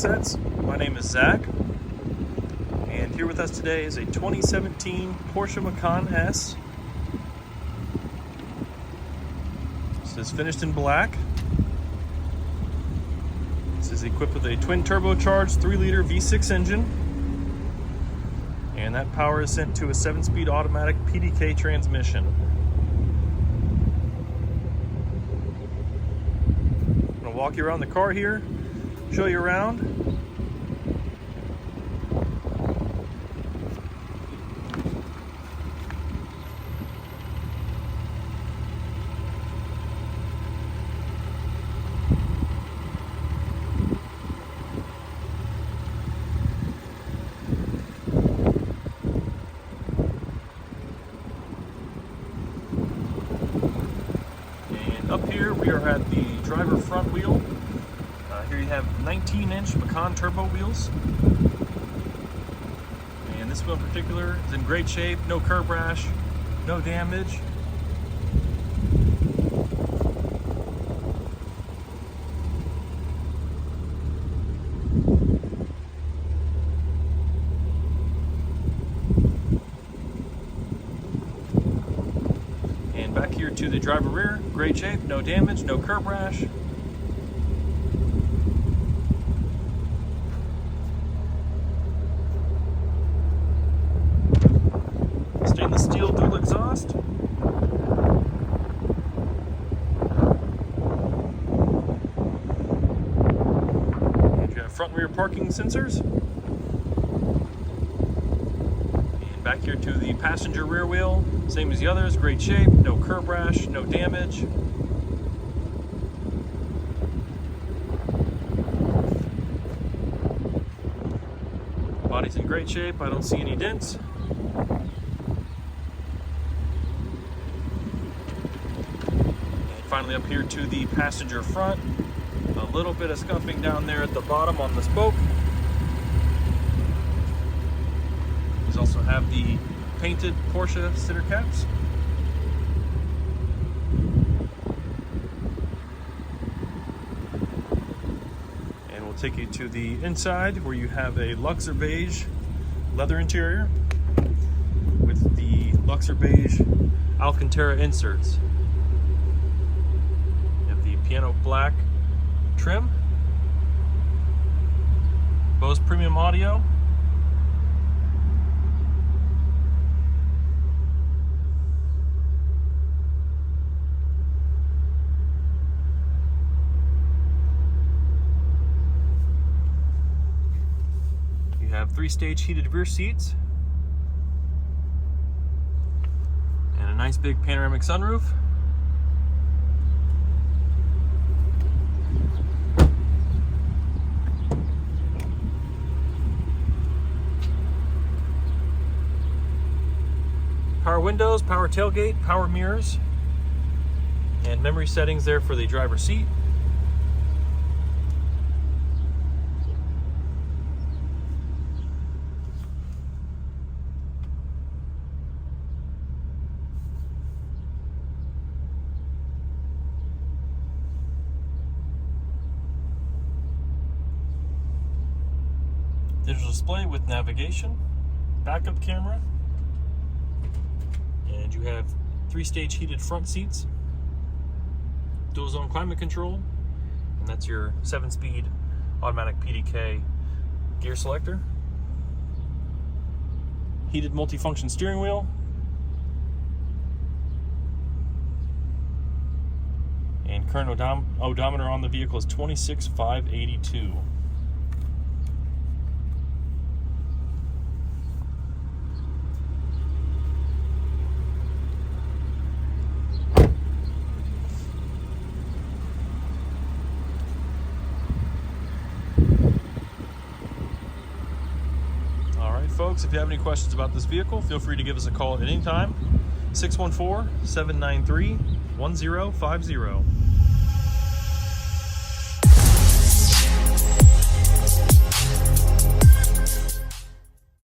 Assets. My name is Zach, and here with us today is a 2017 Porsche Macan S. This is finished in black. This is equipped with a twin turbocharged 3-liter V6 engine, and that power is sent to a 7-speed automatic PDK transmission. I'm going to walk you around the car here, show you around. And up here we are at the driver front wheel. Here you have 19-inch Macan Turbo Wheels. And this wheel in particular is in great shape, no curb rash, no damage. And back here to the driver rear, great shape, no damage, no curb rash. Stainless steel dual exhaust. And you have front and rear parking sensors. And back here to the passenger rear wheel, same as the others, great shape, no curb rash, no damage. Body's in great shape, I don't see any dents. Finally up here to the passenger front, a little bit of scuffing down there at the bottom on the spoke. These also have the painted Porsche center caps. And we'll take you to the inside where you have a Luxor Beige Leather interior with the Luxor Beige Alcantara inserts. Piano black trim, BOSE premium audio, you have 3-stage heated rear seats, and a nice big panoramic sunroof. Power windows, power tailgate, power mirrors, and memory settings there for the driver's seat. Digital display with navigation, backup camera. And you have 3-stage heated front seats, dual zone climate control, and that's your 7-speed automatic PDK gear selector. Heated multifunction steering wheel. And current odometer on the vehicle is 26,582. Folks, if you have any questions about this vehicle, feel free to give us a call at any time. 614-793-1050.